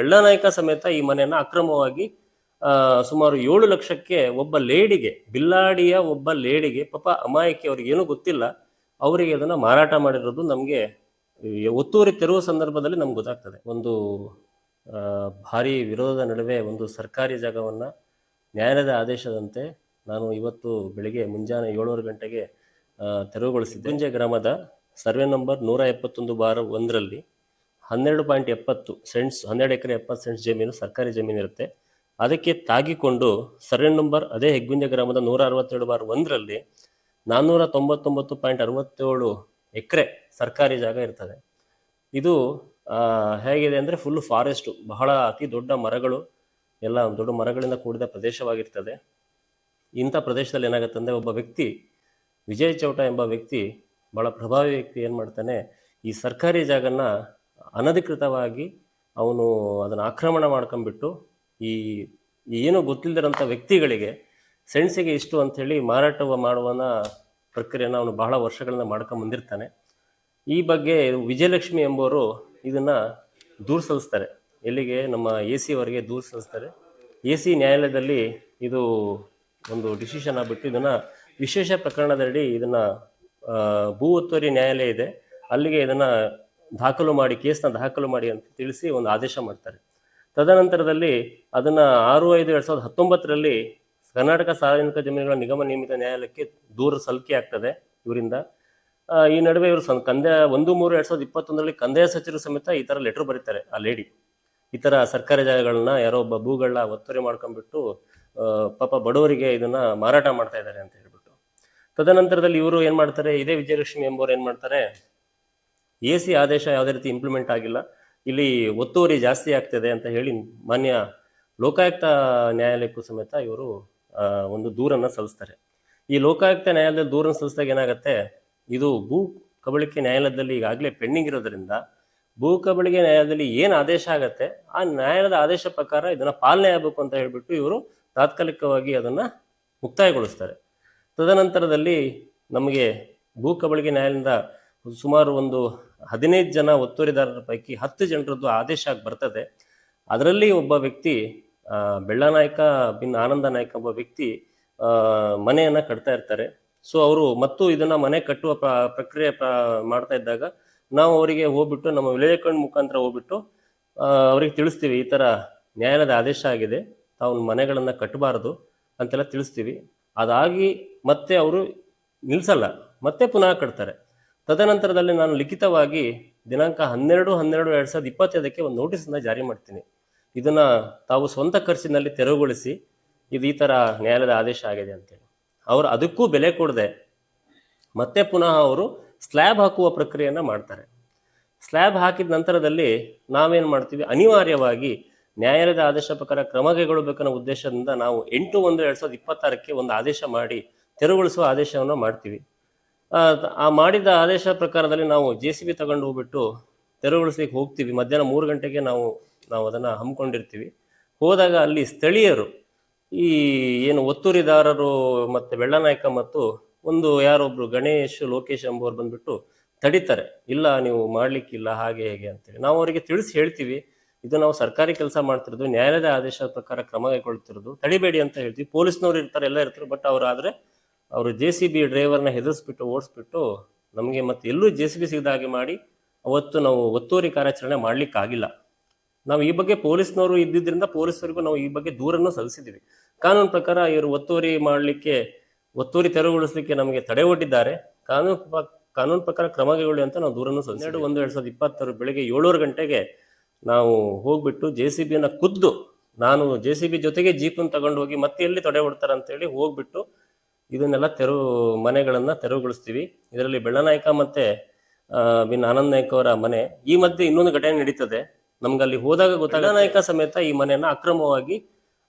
ಬೆಳ್ಳನಾಯಕ ಸಮೇತ ಈ ಮನೆಯನ್ನ ಅಕ್ರಮವಾಗಿ ಸುಮಾರು 7 ಲಕ್ಷಕ್ಕೆ ಒಬ್ಬ ಲೇಡಿಗೆ, ಬಿಲ್ಲಾಡಿಯ ಒಬ್ಬ ಲೇಡಿಗೆ, ಪಾಪ ಅಮಾಯಕಿ, ಅವ್ರಿಗೆ ಏನೂ ಗೊತ್ತಿಲ್ಲ, ಅವರಿಗೆ ಅದನ್ನ ಮಾರಾಟ ಮಾಡಿರೋದು ನಮಗೆ ಒತ್ತುವರಿ ತೆರವು ಸಂದರ್ಭದಲ್ಲಿ ನಮ್ಗೆ ಗೊತ್ತಾಗ್ತದೆ. ಒಂದು ಭಾರಿ ವಿರೋಧದ ನಡುವೆ ಒಂದು ಸರ್ಕಾರಿ ಜಾಗವನ್ನ ನ್ಯಾಯಾಲಯದ ಆದೇಶದಂತೆ ನಾನು ಇವತ್ತು ಬೆಳಿಗ್ಗೆ ಮುಂಜಾನೆ 7:30 ಗಂಟೆಗೆ ತೆರವುಗೊಳಿಸಿದ್ದೆ. ಗುಂಜೆ ಗ್ರಾಮದ ಸರ್ವೆ ನಂಬರ್ 171/1ರಲ್ಲಿ 12.70 ಸೆಂಟ್ಸ್, 12 ಎಕರೆ 70 ಸೆಂಟ್ಸ್ ಜಮೀನು ಸರ್ಕಾರಿ ಜಮೀನು ಇರುತ್ತೆ. ಅದಕ್ಕೆ ತಾಗಿಕೊಂಡು ಸರ್ವೆ ನಂಬರ್ ಅದೇ ಹೆಗ್ಗುಂಜೆ ಗ್ರಾಮದ 162/1ರಲ್ಲಿ 499.67 ಎಕರೆ ಸರ್ಕಾರಿ ಜಾಗ ಇರ್ತದೆ. ಇದು ಹೇಗಿದೆ ಅಂದರೆ ಫುಲ್ ಫಾರೆಸ್ಟು, ಬಹಳ ಅತಿ ದೊಡ್ಡ ಮರಗಳು, ಎಲ್ಲ ದೊಡ್ಡ ಮರಗಳಿಂದ ಕೂಡಿದ ಪ್ರದೇಶವಾಗಿರ್ತದೆ. ಇಂಥ ಪ್ರದೇಶದಲ್ಲಿ ಏನಾಗುತ್ತೆ ಅಂದರೆ ಒಬ್ಬ ವ್ಯಕ್ತಿ, ವಿಜಯ್ ಚೌಟ ಎಂಬ ವ್ಯಕ್ತಿ, ಭಾಳ ಪ್ರಭಾವಿ ವ್ಯಕ್ತಿ, ಏನು ಮಾಡ್ತಾನೆ, ಈ ಸರ್ಕಾರಿ ಜಾಗನ ಅನಧಿಕೃತವಾಗಿ ಅವನು ಅದನ್ನು ಆಕ್ರಮಣ ಮಾಡ್ಕೊಂಡ್ಬಿಟ್ಟು ಈ ಏನೂ ಗೊತ್ತಿಲ್ಲದಿರೋಂಥ ವ್ಯಕ್ತಿಗಳಿಗೆ ಸೆಣಸಿಗೆ ಇಷ್ಟು ಅಂಥೇಳಿ ಮಾರಾಟ ಮಾಡುವನ ಪ್ರಕ್ರಿಯೆನ ಅವನು ಬಹಳ ವರ್ಷಗಳಿಂದ ಮಾಡ್ಕೊಂಡು ಬಂದಿರ್ತಾನೆ. ಈ ಬಗ್ಗೆ ವಿಜಯಲಕ್ಷ್ಮಿ ಎಂಬುವರು ಇದನ್ನು ದೂರು ಸಲ್ಲಿಸ್ತಾರೆ. ಎಲ್ಲಿಗೆ? ನಮ್ಮ AC ಅವರಿಗೆ ದೂರು ಸಲ್ಲಿಸ್ತಾರೆ. AC ನ್ಯಾಯಾಲಯದಲ್ಲಿ ಇದು ಒಂದು ಡಿಸಿಷನ್ ಆಗಿಬಿಟ್ಟು ಇದನ್ನು ವಿಶೇಷ ಪ್ರಕರಣದಡಿ ಇದನ್ನು ಭೂ ಒತ್ತುವರಿ ನ್ಯಾಯಾಲಯ ಇದೆ, ಅಲ್ಲಿಗೆ ಇದನ್ನು ದಾಖಲು ಮಾಡಿ, ಕೇಸ್ನ ದಾಖಲು ಮಾಡಿ ಅಂತ ತಿಳಿಸಿ ಒಂದು ಆದೇಶ ಮಾಡ್ತಾರೆ. ತದನಂತರದಲ್ಲಿ ಅದನ್ನು 6/5/2019ರಲ್ಲಿ ಕರ್ನಾಟಕ ಸಾರ್ವಜನಿಕ ಜಮೀನುಗಳ ನಿಗಮ ನಿಯಮಿತ ನ್ಯಾಯಾಲಯಕ್ಕೆ ದೂರು ಸಲ್ಲಿಕೆ ಆಗ್ತದೆ ಇವರಿಂದ. ಈ ನಡುವೆ ಇವರು ಕಂದಾಯ 1/3/2021ರಲ್ಲಿ ಕಂದಾಯ ಸಚಿವರು ಸಮೇತ ಈ ಥರ ಲೆಟರ್ ಬರೀತಾರೆ ಆ ಲೇಡಿ, ಈ ಥರ ಸರ್ಕಾರಿ ಜಾಗಗಳನ್ನ ಯಾರೋ ಒಬ್ಬ ಭೂಗಳನ್ನ ಒತ್ತುವರಿ ಮಾಡ್ಕೊಂಡ್ಬಿಟ್ಟು ಪಾಪ ಬಡವರಿಗೆ ಇದನ್ನ ಮಾರಾಟ ಮಾಡ್ತಾ ಇದ್ದಾರೆ ಅಂತ ಹೇಳ್ಬಿಟ್ಟು. ತದನಂತರದಲ್ಲಿ ಇವರು ಏನು ಮಾಡ್ತಾರೆ, ಇದೇ ವಿಜಯಲಕ್ಷ್ಮಿ ಎಂಬುವರು ಏನು ಮಾಡ್ತಾರೆ, AC ಆದೇಶ ಯಾವುದೇ ರೀತಿ ಇಂಪ್ಲಿಮೆಂಟ್ ಆಗಿಲ್ಲ, ಇಲ್ಲಿ ಒತ್ತುವರಿ ಜಾಸ್ತಿ ಆಗ್ತದೆ ಅಂತ ಹೇಳಿ ಮಾನ್ಯ ಲೋಕಾಯುಕ್ತ ನ್ಯಾಯಾಲಯಕ್ಕೂ ಸಮೇತ ಇವರು ಒಂದು ದೂರನ್ನು ಸಲ್ಲಿಸ್ತಾರೆ. ಈ ಲೋಕಾಯುಕ್ತ ನ್ಯಾಯಾಲಯದಲ್ಲಿ ದೂರನ್ನು ಸಲ್ಲಿಸಿದಾಗ ಏನಾಗುತ್ತೆ, ಇದು ಭೂ ಕಬಳಿಕೆ ನ್ಯಾಯಾಲಯದಲ್ಲಿ ಈಗಾಗಲೇ ಪೆಂಡಿಂಗ್ ಇರೋದ್ರಿಂದ ಭೂ ಕಬಳಿಕೆ ನ್ಯಾಯಾಲಯದಲ್ಲಿ ಏನು ಆದೇಶ ಆಗತ್ತೆ ಆ ನ್ಯಾಯಾಲಯದ ಆದೇಶ ಪ್ರಕಾರ ಇದನ್ನು ಪಾಲನೆ ಆಗಬೇಕು ಅಂತ ಹೇಳ್ಬಿಟ್ಟು ಇವರು ತಾತ್ಕಾಲಿಕವಾಗಿ ಅದನ್ನು ಮುಕ್ತಾಯಗೊಳಿಸ್ತಾರೆ. ತದನಂತರದಲ್ಲಿ ನಮಗೆ ಭೂ ಕಬಳಿಕೆ ನ್ಯಾಯಾಲಯದಿಂದ ಸುಮಾರು ಒಂದು 15 ಜನ ಒತ್ತುವರಿದಾರರ ಪೈಕಿ 10 ಜನರದ್ದು ಆದೇಶ ಆಗಿ ಬರ್ತದೆ. ಅದರಲ್ಲಿ ಒಬ್ಬ ವ್ಯಕ್ತಿ ಬೆಳ್ಳನಾಯಕ ಬಿನ್ ಆನಂದ ನಾಯ್ಕ ಒಬ್ಬ ವ್ಯಕ್ತಿ ಮನೆಯನ್ನು ಕಟ್ತಾ ಇರ್ತಾರೆ. ಸೊ ಅವರು ಮತ್ತು ಇದನ್ನು ಮನೆ ಕಟ್ಟುವ ಪ್ರಕ್ರಿಯೆ ಮಾಡ್ತಾ ಇದ್ದಾಗ ನಾವು ಅವರಿಗೆ ಹೋಗ್ಬಿಟ್ಟು ನಮ್ಮ ವಿಲೇಕರಣ ಮುಖಾಂತರ ಹೋಗ್ಬಿಟ್ಟು ಅವ್ರಿಗೆ ತಿಳಿಸ್ತೀವಿ, ಈ ಥರ ನ್ಯಾಯಾಲಯದ ಆದೇಶ ಆಗಿದೆ, ತಾವು ಮನೆಗಳನ್ನು ಕಟ್ಟಬಾರದು ಅಂತೆಲ್ಲ ತಿಳಿಸ್ತೀವಿ. ಅದಾಗಿ ಮತ್ತೆ ಅವರು ನಿಲ್ಲಿಸಲ್ಲ, ಮತ್ತೆ ಪುನಃ ಕಟ್ತಾರೆ. ತದನಂತರದಲ್ಲಿ ನಾನು ಲಿಖಿತವಾಗಿ ದಿನಾಂಕ 12/12/2025 ಒಂದು ನೋಟಿಸನ್ನು ಜಾರಿ ಮಾಡ್ತೀನಿ, ಇದನ್ನು ತಾವು ಸ್ವಂತ ಖರ್ಚಿನಲ್ಲಿ ತೆರವುಗೊಳಿಸಿ, ಇದು ಈ ಥರ ನ್ಯಾಯಾಲಯದ ಆದೇಶ ಆಗಿದೆ ಅಂತೇಳಿ. ಅವರು ಅದಕ್ಕೂ ಬೆಲೆ ಕೊಡದೆ ಮತ್ತೆ ಪುನಃ ಅವರು ಸ್ಲ್ಯಾಬ್ ಹಾಕುವ ಪ್ರಕ್ರಿಯೆಯನ್ನು ಮಾಡ್ತಾರೆ. ಸ್ಲ್ಯಾಬ್ ಹಾಕಿದ ನಂತರದಲ್ಲಿ ನಾವೇನು ಮಾಡ್ತೀವಿ, ಅನಿವಾರ್ಯವಾಗಿ ನ್ಯಾಯಾಲಯದ ಆದೇಶ ಪ್ರಕಾರ ಕ್ರಮ ಕೈಗೊಳ್ಳಬೇಕನ್ನೋ ಉದ್ದೇಶದಿಂದ ನಾವು 8/1/2026 ಒಂದು ಆದೇಶ ಮಾಡಿ ತೆರವುಗೊಳಿಸುವ ಆದೇಶವನ್ನು ಮಾಡ್ತೀವಿ. ಆ ಮಾಡಿದ ಆದೇಶ ಪ್ರಕಾರದಲ್ಲಿ ನಾವು JCB ತಗೊಂಡು ಹೋಗ್ಬಿಟ್ಟು ತೆರವುಗೊಳಿಸ್ಲಿಕ್ಕೆ ಹೋಗ್ತೀವಿ. ಮಧ್ಯಾಹ್ನ 3 ಗಂಟೆಗೆ ನಾವು ಅದನ್ನು ಹಮ್ಮಿಕೊಂಡಿರ್ತೀವಿ. ಹೋದಾಗ ಅಲ್ಲಿ ಸ್ಥಳೀಯರು, ಈ ಏನು ಒತ್ತುವರಿದಾರರು ಮತ್ತು ಬೆಳ್ಳನಾಯಕ ಮತ್ತು ಒಂದು ಯಾರೊಬ್ರು ಗಣೇಶ್ ಲೋಕೇಶ್ ಎಂಬುವರು ಬಂದ್ಬಿಟ್ಟು ತಡಿತಾರೆ, ಇಲ್ಲ ನೀವು ಮಾಡ್ಲಿಕ್ಕಿಲ್ಲ ಹಾಗೆ ಹೇಗೆ ಅಂತೇಳಿ. ನಾವು ಅವರಿಗೆ ತಿಳಿಸಿ ಹೇಳ್ತೀವಿ, ಇದು ನಾವು ಸರ್ಕಾರಿ ಕೆಲಸ ಮಾಡ್ತಿರೋದು, ನ್ಯಾಯಾಲಯದ ಆದೇಶದ ಪ್ರಕಾರ ಕ್ರಮ ಕೈಗೊಳ್ತಿರೋದು, ತಡಿಬೇಡಿ ಅಂತ ಹೇಳ್ತೀವಿ. ಪೊಲೀಸ್ನವ್ರು ಇರ್ತಾರೆ, ಎಲ್ಲ ಇರ್ತಾರೆ. ಬಟ್ ಅವರು JCB ಡ್ರೈವರ್ನ ಹೆದರಿಸ್ಬಿಟ್ಟು ಓಡಿಸ್ಬಿಟ್ಟು ನಮಗೆ ಮತ್ತೆ ಎಲ್ಲೂ JCB ಸಿಗದ ಹಾಗೆ ಮಾಡಿ ಅವತ್ತು ನಾವು ಒತ್ತುವರಿ ಕಾರ್ಯಾಚರಣೆ ಮಾಡ್ಲಿಕ್ಕಾಗಿಲ್ಲ. ನಾವು ಈ ಬಗ್ಗೆ ಪೊಲೀಸ್ನವರು ಇದ್ದಿದ್ದರಿಂದ ಪೊಲೀಸರಿಗೂ ನಾವು ಈ ಬಗ್ಗೆ ದೂರನ್ನು ಸಲ್ಲಿಸಿದ್ದೀವಿ. ಕಾನೂನು ಪ್ರಕಾರ ಇವರು ಒತ್ತುವರಿ ತೆರವುಗೊಳಿಸಲಿಕ್ಕೆ ನಮಗೆ ತಡೆ ಒಡ್ಡಿದ್ದಾರೆ, ಕಾನೂನು ಪ್ರಕಾರ ಕ್ರಮ ಕೈಗೊಳ್ಳಿ ಅಂತ ನಾವು ದೂರನ್ನು ಸಲ್ಲಿಸಿ 12/1/2026 ಬೆಳಗ್ಗೆ 7:00 ಗಂಟೆಗೆ ನಾವು ಹೋಗ್ಬಿಟ್ಟು JCBಯನ್ನು ಖುದ್ದು ನಾನು JCB ಜೊತೆಗೆ ಜೀಪನ್ನು ತಗೊಂಡು ಹೋಗಿ ಮತ್ತೆ ಎಲ್ಲಿ ತಡೆ ಹೊಡ್ತಾರೆ ಅಂತೇಳಿ ಹೋಗ್ಬಿಟ್ಟು ಇದನ್ನೆಲ್ಲ ಮನೆಗಳನ್ನು ತೆರವುಗೊಳಿಸ್ತೀವಿ. ಇದರಲ್ಲಿ ಬೆಳ್ಳನಾಯಕ ಮತ್ತು ಬಿನ್ ಆನಂದ್ ನಾಯ್ಕ ಅವರ ಮನೆ. ಈ ಮಧ್ಯೆ ಇನ್ನೊಂದು ಘಟನೆ ನಡೀತದೆ, ನಮ್ಗೆ ಅಲ್ಲಿ ಹೋದಾಗ ಬೆಳ್ಳನಾಯಕ ಸಮೇತ ಈ ಮನೆಯನ್ನು ಅಕ್ರಮವಾಗಿ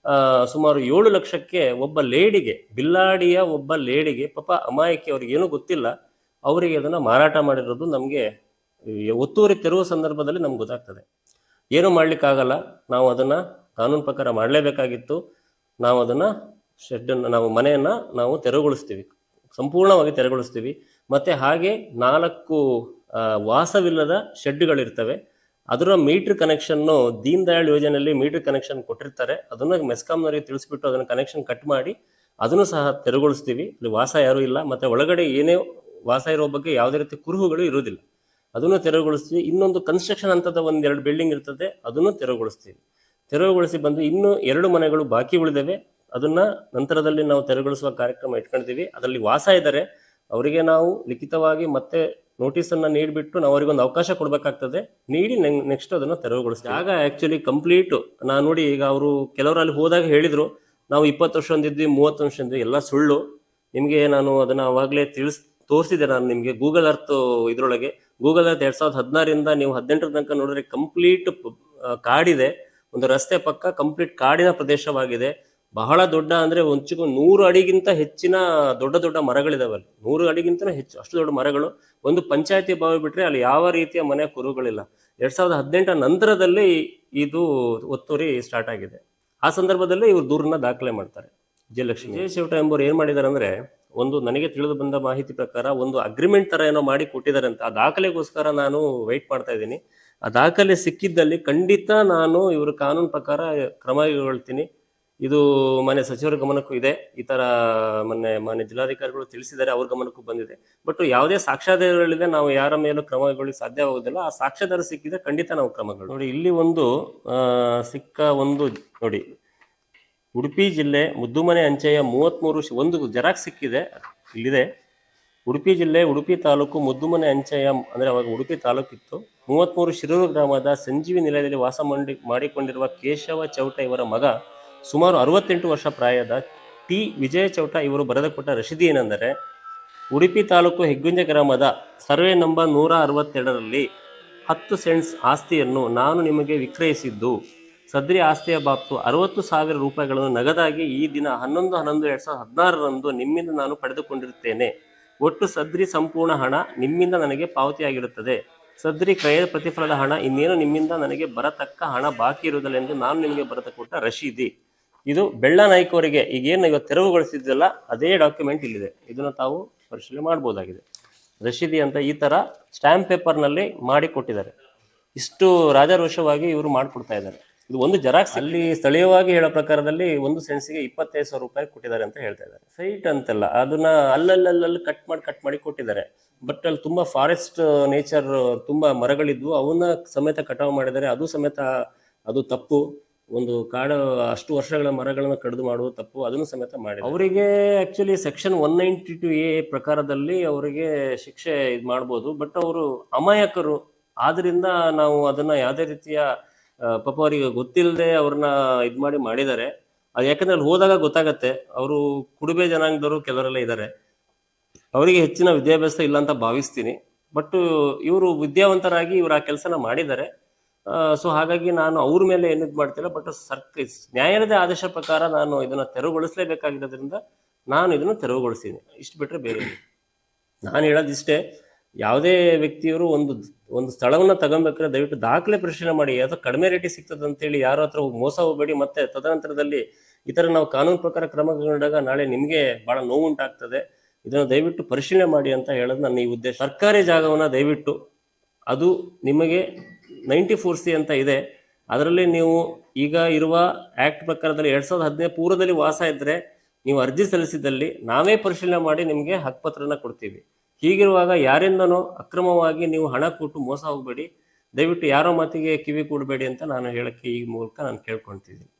ಸುಮಾರು 7 ಲಕ್ಷಕ್ಕೆ ಒಬ್ಬ ಲೇಡಿಗೆ, ಬಿಲ್ಲಾಡಿಯ ಒಬ್ಬ ಲೇಡಿಗೆ, ಪಾಪ ಅಮಾಯಕಿ, ಅವ್ರಿಗೆ ಏನೂ ಗೊತ್ತಿಲ್ಲ, ಅವರಿಗೆ ಅದನ್ನು ಮಾರಾಟ ಮಾಡಿರೋದು ನಮಗೆ ಒತ್ತುವರಿ ತೆರವು ಸಂದರ್ಭದಲ್ಲಿ ನಮ್ಗೆ ಗೊತ್ತಾಗ್ತದೆ. ಏನೂ ಮಾಡ್ಲಿಕ್ಕಾಗಲ್ಲ, ನಾವು ಅದನ್ನು ಕಾನೂನು ಪ್ರಕಾರ ಮಾಡಲೇಬೇಕಾಗಿತ್ತು. ನಾವು ಅದನ್ನು ನಾವು ಮನೆಯನ್ನು ನಾವು ತೆರವುಗೊಳಿಸ್ತೀವಿ, ಸಂಪೂರ್ಣವಾಗಿ ತೆರವುಗೊಳಿಸ್ತೀವಿ. ಮತ್ತು ಹಾಗೆ 4 ವಾಸವಿಲ್ಲದ ಶೆಡ್ಗಳಿರ್ತವೆ, ಅದರ ಮೀಟರ್ ಕನೆಕ್ಷನ್ನು ದೀನ್ ದಯಾಳ್ ಯೋಜನೆಯಲ್ಲಿ ಮೀಟರ್ ಕನೆಕ್ಷನ್ ಕೊಟ್ಟಿರ್ತಾರೆ, ಅದನ್ನು ಮೆಸ್ಕಾಂನವರಿಗೆ ತಿಳಿಸ್ಬಿಟ್ಟು ಅದನ್ನು ಕನೆಕ್ಷನ್ ಕಟ್ ಮಾಡಿ ಅದನ್ನು ಸಹ ತೆರವುಗೊಳಿಸ್ತೀವಿ. ಅಲ್ಲಿ ವಾಸ ಯಾರೂ ಇಲ್ಲ, ಮತ್ತು ಒಳಗಡೆ ಏನೇ ವಾಸ ಇರೋ ಬಗ್ಗೆ ಯಾವುದೇ ರೀತಿ ಕುರುಹುಗಳು ಇರೋದಿಲ್ಲ, ಅದನ್ನು ತೆರವುಗೊಳಿಸ್ತೀವಿ. ಇನ್ನೊಂದು ಕನ್ಸ್ಟ್ರಕ್ಷನ್ ಹಂತದ ಒಂದೆರಡು ಬಿಲ್ಡಿಂಗ್ ಇರ್ತದೆ, ಅದನ್ನು ತೆರವುಗೊಳಿಸ್ತೀವಿ. ತೆರವುಗೊಳಿಸಿ ಬಂದು ಇನ್ನೂ 2 ಮನೆಗಳು ಬಾಕಿ ಉಳಿದವೆ, ಅದನ್ನ ನಂತರದಲ್ಲಿ ನಾವು ತೆರವುಗೊಳಿಸುವ ಕಾರ್ಯಕ್ರಮ ಇಟ್ಕೊಂಡಿದ್ದೀವಿ. ಅದರಲ್ಲಿ ವಾಸ ಇದ್ದಾರೆ, ಅವರಿಗೆ ನಾವು ಲಿಖಿತವಾಗಿ ಮತ್ತೆ ನೋಟಿಸನ್ನು ನೀಡಿಬಿಟ್ಟು ನಾವು ಅವರಿಗೊಂದು ಅವಕಾಶ ಕೊಡಬೇಕಾಗ್ತದೆ, ನೀಡಿ ನೆಕ್ಸ್ಟ್ ಅದನ್ನು ತೆರವುಗೊಳಿಸ್ತೀವಿ. ಆಗ ಆ್ಯಕ್ಚುಲಿ ಕಂಪ್ಲೀಟು ನಾನು ನೋಡಿ, ಈಗ ಅವರು ಕೆಲವರು ಅಲ್ಲಿ ಹೋದಾಗ ಹೇಳಿದರು ನಾವು 20 ವರ್ಷ ಹೊಂದಿದ್ವಿ, 30 ವರ್ಷ ಹೊಂದಿದ್ವಿ, ಎಲ್ಲ ಸುಳ್ಳು. ನಿಮಗೆ ನಾನು ಅದನ್ನು ಅವಾಗಲೇ ತೋರಿಸಿದೆ. ನಾನು ನಿಮಗೆ ಗೂಗಲ್ ಅರ್ತ್ ಇದರೊಳಗೆ ಗೂಗಲ್ ಅರ್ತ್ 2016ರಿಂದ ನೀವು 18ರ ತನಕ ನೋಡಿದ್ರೆ ಕಂಪ್ಲೀಟ್ ಕಾಡಿದೆ. ಒಂದು ರಸ್ತೆ ಪಕ್ಕ ಕಂಪ್ಲೀಟ್ ಕಾಡಿನ ಪ್ರದೇಶವಾಗಿದೆ. ಬಹಳ ದೊಡ್ಡ ಅಂದರೆ ಒಂಚೂರು 100 ಅಡಿಗಿಂತ ಹೆಚ್ಚಿನ ದೊಡ್ಡ ದೊಡ್ಡ ಮರಗಳಿದಾವಲ್ಲಿ, 100 ಅಡಿಗಿಂತ ಹೆಚ್ಚು, ಅಷ್ಟು ದೊಡ್ಡ ಮರಗಳು. ಒಂದು ಪಂಚಾಯತಿ ಬಾವಿ ಬಿಟ್ಟರೆ ಅಲ್ಲಿ ಯಾವ ರೀತಿಯ ಮನೆ ಕುರುಗಳಿಲ್ಲ. 2018ರ ನಂತರದಲ್ಲಿ ಇದು ಒತ್ತುವರಿ ಸ್ಟಾರ್ಟ್ ಆಗಿದೆ. ಆ ಸಂದರ್ಭದಲ್ಲಿ ಇವರು ದೂರನ್ನ ದಾಖಲೆ ಮಾಡ್ತಾರೆ. ವಿಜಯಲಕ್ಷ್ಮಿ ವಿಜಯಶಿವಟ ಎಂಬುವರು ಏನು ಮಾಡಿದ್ದಾರೆ ಅಂದರೆ, ಒಂದು ನನಗೆ ತಿಳಿದು ಬಂದ ಮಾಹಿತಿ ಪ್ರಕಾರ ಒಂದು ಅಗ್ರಿಮೆಂಟ್ ಥರ ಏನೋ ಮಾಡಿ ಕೊಟ್ಟಿದ್ದಾರೆ ಅಂತ. ಆ ದಾಖಲೆಗೋಸ್ಕರ ನಾನು ವೆಯ್ಟ್ ಮಾಡ್ತಾ ಇದ್ದೀನಿ. ಆ ದಾಖಲೆ ಸಿಕ್ಕಿದ್ದಲ್ಲಿ ಖಂಡಿತ ನಾನು ಇವರು ಕಾನೂನು ಪ್ರಕಾರ ಕ್ರಮ ಕೈಗೊಳ್ತೀನಿ. ಇದು ಮಾನ್ಯ ಸಚಿವರ ಗಮನಕ್ಕೂ ಇದೆ, ಈ ಥರ ಮಾನ್ಯ ಜಿಲ್ಲಾಧಿಕಾರಿಗಳು ತಿಳಿಸಿದ್ದಾರೆ, ಅವ್ರ ಗಮನಕ್ಕೂ ಬಂದಿದೆ. ಬಟ್ ಯಾವುದೇ ಸಾಕ್ಷ್ಯಾಧಾರಗಳಿದೆ, ನಾವು ಯಾರ ಮೇಲೂ ಕ್ರಮ ಕೈಗೊಳ್ಳಿ ಸಾಧ್ಯವಾಗುವುದಿಲ್ಲ. ಆ ಸಾಕ್ಷ್ಯಾಧಾರ ಸಿಕ್ಕಿದ್ರೆ ಖಂಡಿತ ನಾವು ಕ್ರಮಗಳು ನೋಡಿ. ಇಲ್ಲಿ ಒಂದು ಸಿಕ್ಕ ಒಂದು ನೋಡಿ, ಉಡುಪಿ ಜಿಲ್ಲೆ ಮುದ್ದುಮನೆ ಅಂಚೆಯ 33 ಒಂದು ಜೆರಾಕ್ಸ್ ಸಿಕ್ಕಿದೆ, ಇಲ್ಲಿದೆ. ಉಡುಪಿ ಜಿಲ್ಲೆ ಉಡುಪಿ ತಾಲೂಕು ಮುದ್ದುಮನೆ ಅಂಚೆಯ, ಅಂದರೆ ಅವಾಗ ಉಡುಪಿ ತಾಲೂಕಿತ್ತು, 33 ಶಿರೂರು ಗ್ರಾಮದ ಸಂಜೀವಿ ನಿಲಯದಲ್ಲಿ ವಾಸ ಮಾಡಿಕೊಂಡಿರುವ ಕೇಶವ ಚೌಟ ಇವರ ಮಗ, ಸುಮಾರು 68 ವರ್ಷ ಪ್ರಾಯದ ಟಿ ವಿಜಯ ಚೌಟ ಇವರು ಬರೆದುಕೊಟ್ಟ ರಶೀದಿ ಏನೆಂದರೆ, ಉಡುಪಿ ತಾಲೂಕು ಹೆಗ್ಗುಂಜ ಗ್ರಾಮದ ಸರ್ವೆ ನಂಬರ್ 162ರಲ್ಲಿ 10 ಸೆಂಟ್ಸ್ ಆಸ್ತಿಯನ್ನು ನಾನು ನಿಮಗೆ ವಿಕ್ರಯಿಸಿದ್ದು, ಸದ್ರಿ ಆಸ್ತಿಯ ಬಾಬ್ತು 60,000 ರೂಪಾಯಿಗಳನ್ನು ನಗದಾಗಿ ಈ ದಿನ 11/11/2016ರಂದು ನಿಮ್ಮಿಂದ ನಾನು ಪಡೆದುಕೊಂಡಿರುತ್ತೇನೆ. ಒಟ್ಟು ಸದ್ರಿ ಸಂಪೂರ್ಣ ಹಣ ನಿಮ್ಮಿಂದ ನನಗೆ ಪಾವತಿಯಾಗಿರುತ್ತದೆ. ಸದ್ರಿ ಕ್ರಯದ ಪ್ರತಿಫಲದ ಹಣ ಇನ್ನೇನು ನಿಮ್ಮಿಂದ ನನಗೆ ಬರತಕ್ಕ ಹಣ ಬಾಕಿ ಇರುವುದಿಲ್ಲ ಎಂದು ನಾನು ನಿಮಗೆ ಬರೆದುಕೊಟ್ಟ ರಶೀದಿ. ಇದು ಬೆಳ್ಳನಾಯ್ಕ ಅವರಿಗೆ ಈಗೇನು ಇವತ್ತು ತೆರವುಗೊಳಿಸಿದ್ದಲ್ಲ, ಅದೇ ಡಾಕ್ಯುಮೆಂಟ್ ಇಲ್ಲಿದೆ. ಇದನ್ನು ತಾವು ಪರಿಶೀಲನೆ ಮಾಡ್ಬೋದಾಗಿದೆ. ರಶೀದಿ ಅಂತ ಈ ಥರ ಸ್ಟ್ಯಾಂಪ್ ಪೇಪರ್ನಲ್ಲಿ ಮಾಡಿ ಕೊಟ್ಟಿದ್ದಾರೆ. ಇಷ್ಟು ರಾಜಾರೋಷವಾಗಿ ಇವರು ಮಾಡಿಕೊಡ್ತಾ ಇದ್ದಾರೆ. ಇದು ಒಂದು ಜೆರಾಕ್ಸ್. ಅಲ್ಲಿ ಸ್ಥಳೀಯವಾಗಿ ಹೇಳೋ ಪ್ರಕಾರದಲ್ಲಿ ಒಂದು ಸೆನ್ಸಿಗೆ 25,000 ರೂಪಾಯಿ ಕೊಟ್ಟಿದ್ದಾರೆ ಅಂತ ಹೇಳ್ತಾ ಇದ್ದಾರೆ. ಸೈಟ್ ಅಂತಲ್ಲ, ಅದನ್ನ ಅಲ್ಲಲ್ಲಿ ಕಟ್ ಮಾಡಿ ಕೊಟ್ಟಿದ್ದಾರೆ. ಬಟ್ ಅಲ್ಲಿ ತುಂಬಾ ಫಾರೆಸ್ಟ್ ನೇಚರ್, ತುಂಬಾ ಮರಗಳಿದ್ವು, ಅವನ್ನ ಸಮೇತ ಕಟಾವು ಮಾಡಿದ್ದಾರೆ. ಅದು ಸಮೇತ ಅದು ತಪ್ಪು. ಒಂದು ಕಾಡು ಅಷ್ಟು ವರ್ಷಗಳ ಮರಗಳನ್ನು ಕಡಿದು ಮಾಡುವುದು ತಪ್ಪು, ಅದನ್ನು ಸಮೇತ ಮಾಡಿ ಅವರಿಗೆ ಆಕ್ಚುಲಿ ಸೆಕ್ಷನ್ 192A ಪ್ರಕಾರದಲ್ಲಿ ಅವರಿಗೆ ಶಿಕ್ಷೆ ಇದು ಮಾಡ್ಬೋದು. ಬಟ್ ಅವರು ಅಮಾಯಕರು ಆದ್ರಿಂದ ನಾವು ಅದನ್ನ ಯಾವುದೇ ರೀತಿಯ ಪಾಪ ಅವರಿಗೆ ಗೊತ್ತಿಲ್ಲದೆ ಅವ್ರನ್ನ ಇದು ಮಾಡಿದ್ದಾರೆ. ಅದು ಯಾಕಂದ್ರೆ ಅಲ್ಲಿ ಹೋದಾಗ ಗೊತ್ತಾಗತ್ತೆ, ಅವರು ಕುಡುಬೆ ಜನಾಂಗದವರು ಕೆಲವರೆಲ್ಲ ಇದ್ದಾರೆ, ಅವರಿಗೆ ಹೆಚ್ಚಿನ ವಿದ್ಯಾಭ್ಯಾಸ ಇಲ್ಲ ಅಂತ ಭಾವಿಸ್ತೀನಿ. ಬಟ್ ಇವರು ವಿದ್ಯಾವಂತರಾಗಿ ಇವರು ಆ ಕೆಲಸನ ಮಾಡಿದ್ದಾರೆ. ಸೊ ಹಾಗಾಗಿ ನಾನು ಅವ್ರ ಮೇಲೆ ಏನು ಇದು ಮಾಡ್ತಿಲ್ಲ. ಬಟ್ ನ್ಯಾಯಾಲಯದ ಆದೇಶ ಪ್ರಕಾರ ನಾನು ಇದನ್ನು ತೆರವುಗೊಳಿಸಲೇಬೇಕಾಗಿರೋದ್ರಿಂದ ನಾನು ಇದನ್ನು ತೆರವುಗೊಳಿಸ್ತೀನಿ. ಇಷ್ಟು ಬಿಟ್ಟರೆ ಬೇರೆ ನಾನು ಹೇಳೋದಿಷ್ಟೇ, ಯಾವುದೇ ವ್ಯಕ್ತಿಯವರು ಒಂದು ಸ್ಥಳವನ್ನು ತಗೊಬೇಕಾದ್ರೆ ದಯವಿಟ್ಟು ದಾಖಲೆ ಪರಿಶೀಲನೆ ಮಾಡಿ. ಅಥವಾ ಕಡಿಮೆ ರೇಟಿಗೆ ಸಿಗ್ತದೆ ಅಂತೇಳಿ ಯಾರ ಹತ್ರ ಮೋಸ ಹೋಗಬೇಡಿ. ಮತ್ತೆ ತದನಂತರದಲ್ಲಿ ಈ ಥರ ನಾವು ಕಾನೂನು ಪ್ರಕಾರ ಕ್ರಮ ಕೈಗೊಂಡಾಗ ನಾಳೆ ನಿಮಗೆ ಭಾಳ ನೋವುಂಟಾಗ್ತದೆ. ಇದನ್ನು ದಯವಿಟ್ಟು ಪರಿಶೀಲನೆ ಮಾಡಿ ಅಂತ ಹೇಳೋದು ನನ್ನ ಈ ಉದ್ದೇಶ. ಸರ್ಕಾರಿ ಜಾಗವನ್ನು ದಯವಿಟ್ಟು, ಅದು ನಿಮಗೆ 94C ಅಂತ ಇದೆ, ಅದರಲ್ಲಿ ನೀವು ಈಗ ಇರುವ ಆ್ಯಕ್ಟ್ ಪ್ರಕಾರದಲ್ಲಿ 2015 ಪೂರ್ವದಲ್ಲಿ ವಾಸ ಇದ್ದರೆ ನೀವು ಅರ್ಜಿ ಸಲ್ಲಿಸಿದಲ್ಲಿ ನಾವೇ ಪರಿಶೀಲನೆ ಮಾಡಿ ನಿಮಗೆ ಹಕ್ಕುಪತ್ರನ ಕೊಡ್ತೀವಿ. ಹೀಗಿರುವಾಗ ಯಾರಿಂದನೋ ಅಕ್ರಮವಾಗಿ ನೀವು ಹಣ ಕೊಟ್ಟು ಮೋಸ ಹೋಗಬೇಡಿ. ದಯವಿಟ್ಟು ಯಾರೋ ಮಾತಿಗೆ ಕಿವಿ ಕೂಡಬೇಡಿ ಅಂತ ನಾನು ಹೇಳಕ್ಕೆ ಈ ಮೂಲಕ ನಾನು ಕೇಳ್ಕೊಳ್ತಿದ್ದೀನಿ.